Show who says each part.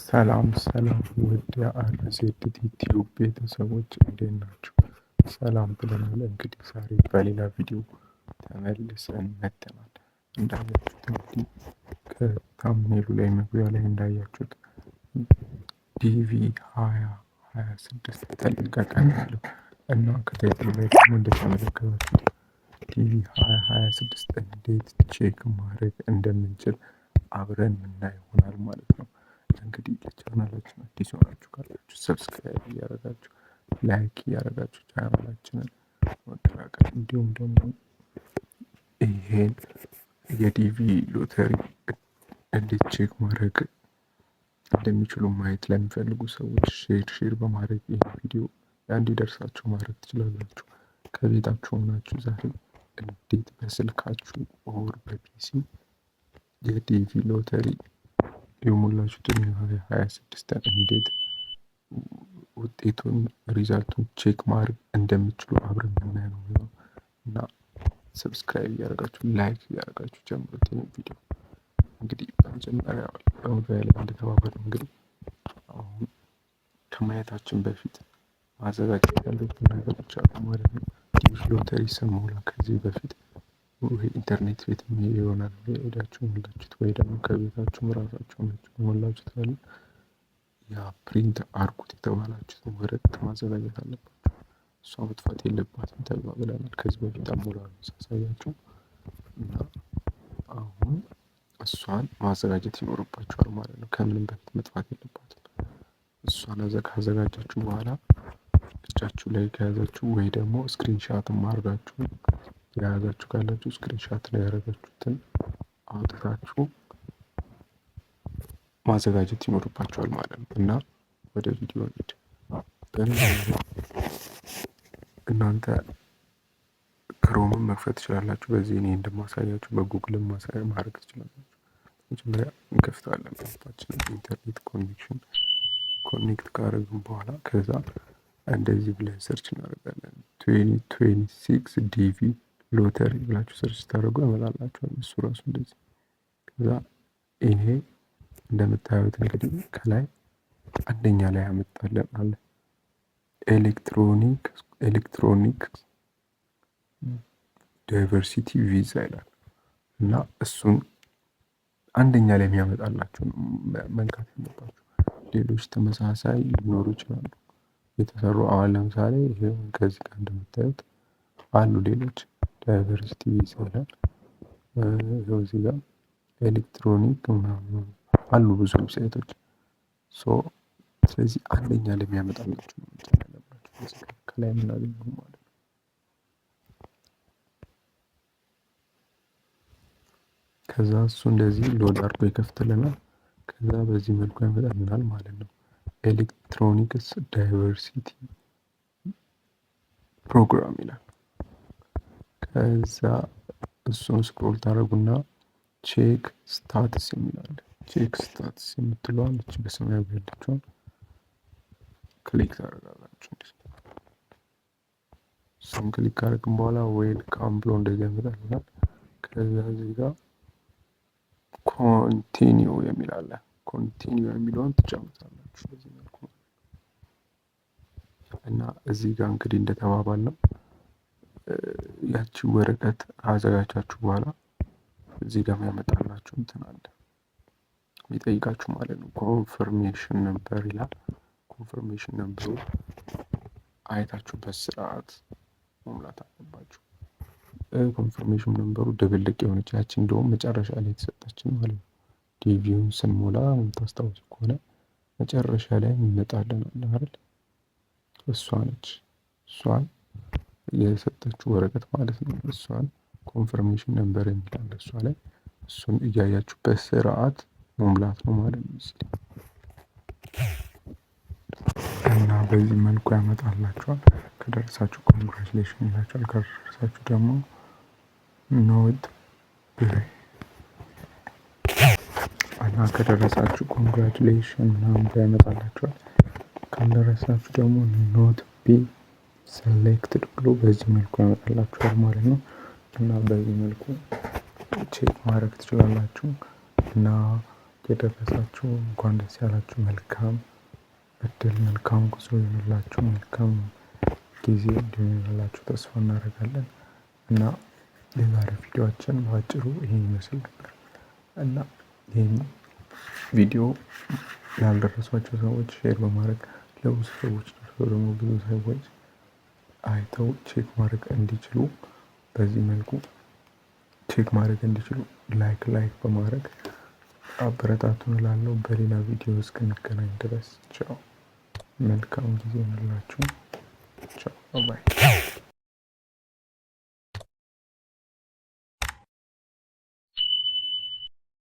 Speaker 1: ሰላም ሰላም ውድ የአርዜድ ዩቲዩብ ቤተሰቦች እንዴት ናቸው? ሰላም ብለናል። እንግዲህ ዛሬ በሌላ ቪዲዮ ተመልሰን መጥተናል። እንዳያችሁት እንግዲህ ከታምኔሉ ላይ መግቢያ ላይ እንዳያችሁት ዲቪ 2026 ተለቀቀ ያለው እና ከታይትሉ ላይ ደግሞ እንደተመለከታችሁት ዲቪ 2026 እንዴት ቼክ ማድረግ እንደምንችል አብረን የምናየው ይሆናል ማለት ነው። እንግዲህ ለቻናላችን አዲስ ሆናችሁ ካላችሁ ሰብስክራይብ እያደረጋችሁ ላይክ እያደረጋችሁ ቻናላችንን መቀላቀል እንዲሁም ደግሞ ይሄን የዲቪ ሎተሪ እንዴት ቼክ ማድረግ እንደሚችሉ ማየት ለሚፈልጉ ሰዎች ሼር በማድረግ ይህ ቪዲዮ እንዲደርሳችሁ ማድረግ ትችላላችሁ። ከቤታችሁ ሆናችሁ ዛሬ እንዴት በስልካችሁ ኦር በፒሲ የዲቪ ሎተሪ የሞላችሁትን የ2026 እንዴት ውጤቱን ሪዛልቱን ቼክ ማድረግ እንደምችሉ አብረን የምናየው ነው እና ሰብስክራይብ እያደረጋችሁ ላይክ እያደረጋችሁ ጀምሩት ይህን ቪዲዮ። እንግዲህ በመጀመሪያ በመግቢያ ላይ እንደተባባልነው እንግዲህ አሁን ከማየታችን በፊት ማዘጋጀት ያለብን ነገሮች አሉ ማለት ነው። ዲቪ ሎተሪ ስንሞላ ከዚህ በፊት ኢንተርኔት ቤት ይሆናል ሄዳችሁ ሞላችሁት ወይ ደግሞ ከቤታችሁም ራሳችሁ ናችሁ ሞላችሁት አለ ያ ፕሪንት አርጉት የተባላችሁትን ወረቀት ማዘጋጀት አለባችሁ። እሷ መጥፋት የለባትም ተባብለናል ከዚህ በፊት አሞላል ሳሳያችሁ እና አሁን እሷን ማዘጋጀት ይኖርባችኋል ማለት ነው። ከምንም በፊት መጥፋት የለባትም። እሷን ካዘጋጃችሁ በኋላ እጃችሁ ላይ ከያዛችሁ ወይ ደግሞ ስክሪንሻትም አድርጋችሁ የያዛችሁ ካላችሁ ስክሪንሻት ላይ ያደረጋችሁትን አውጥታችሁ ማዘጋጀት ይኖርባችኋል ማለት ነው እና ወደ ቪዲዮ እንሂድ። እናንተ ክሮምን መክፈት ትችላላችሁ። በዚህ እኔ እንደማሳያችሁ በጉግልም ማድረግ ትችላላችሁ። መጀመሪያ እንከፍታለን ፓስታችንን ኢንተርኔት ኮኔክት ካደረግን በኋላ ከዛ እንደዚህ ብለን ሰርች እናደርጋለን 2026 ዲቪ ሎተሪ ብላችሁ ሰርች ታደርጉ ያመጣላችኋል። እሱ ራሱ እንደዚህ ከዛ ይሄ እንደምታዩት እንግዲህ ከላይ አንደኛ ላይ ያመጣልን አለ ኤሌክትሮኒክ ዳይቨርሲቲ ቪዛ ይላል እና እሱን አንደኛ ላይ የሚያመጣላችሁ መንካት ያለባችሁ። ሌሎች ተመሳሳይ ሊኖሩ ይችላሉ የተሰሩ። አሁን ለምሳሌ ይሄ ከዚህ ጋር እንደምታዩት አሉ ሌሎች ዳይቨርሲቲ ቪዛ ይላል። ይኸው እዚህ ጋር ኤሌክትሮኒክ ምናምን አሉ ብዙ ዌብሳይቶች። ስለዚህ አንደኛ ላይ የሚያመጣላችሁ ነው መጫን ያለባችሁ ከላይ የምናገኘው ማለት ነው። ከዛ እሱ እንደዚህ ሎድ አድርጎ ይከፍትልናል። ከዛ በዚህ መልኩ ያመጣልናል ማለት ነው። ኤሌክትሮኒክስ ዳይቨርሲቲ ፕሮግራም ይላል። ከዛ እሱን ስክሮል ታደርጉና ቼክ ስታትስ የሚላል ቼክ ስታትስ የምትለዋን እች በሰማያዊ ያለችውን ክሊክ ታደርጋላችሁ። እሱን ክሊክ ካደረግን በኋላ ዌልካም ብሎ እንደዚህ ያመጣልናል። ከዛ እዚህ ጋር ኮንቲኒው የሚል አለ። ኮንቲኒው የሚለውን ትጫኑታላችሁ በዚህ መልኩ እና እዚህ ጋር እንግዲህ እንደተባባል ነው ያቺ ወረቀት አዘጋጃችሁ በኋላ እዚህ ጋር ያመጣላችሁ እንትን አለ የሚጠይቃችሁ ማለት ነው። ኮንፈርሜሽን ነምበር ይላል። ኮንፈርሜሽን ነምበሩ አይታችሁ በስርዓት መሙላት አለባችሁ። ኮንፈርሜሽን ነምበሩ ድብልቅ የሆነች ያቺ እንደውም መጨረሻ ላይ የተሰጠችን ማለት ነው። ዲቪውን ስንሞላ የምታስታውሱ ከሆነ መጨረሻ ላይ የሚመጣልን አለ አይደል? እሷ ነች። እሷን የሰጠችው ወረቀት ማለት ነው። እሷን ኮንፈርሜሽን ነምበር የሚላል እሷ ላይ እሱን እያያችሁ በስርዓት መሙላት ነው ማለት ነው። እና በዚህ መልኩ ያመጣላችኋል። ከደረሳችሁ ኮንግራቹሌሽን ይላችኋል። ከደረሳችሁ ደግሞ ኖት እና ከደረሳችሁ ኮንግራቹሌሽን ምናምን ያመጣላችኋል። ካልደረሳችሁ ደግሞ ኖት ቢ ሰሌክትድ ብሎ በዚህ መልኩ ያመጣላችኋል ማለት ነው። እና በዚህ መልኩ ቼክ ማድረግ ትችላላችሁ። እና የደረሳችሁ እንኳን ደስ ያላችሁ። መልካም እድል፣ መልካም ጉዞ ይሁንላችሁ፣ መልካም ጊዜ እንዲሆንላችሁ ተስፋ እናደርጋለን። እና የዛሬ ቪዲዮአችን በአጭሩ ይሄን ይመስል ነበር እና ይህን ቪዲዮ ያልደረሷቸው ሰዎች ሼር በማድረግ ለብዙ ሰዎች ደርሶ ደግሞ ብዙ ሰዎች አይተው ቼክ ማድረግ እንዲችሉ በዚህ መልኩ ቼክ ማድረግ እንዲችሉ ላይክ በማድረግ አበረታቱን እላለሁ። በሌላ ቪዲዮ እስክንገናኝ ድረስ ቻው፣ መልካም ጊዜ ይሁንላችሁ። ቻው ባይ።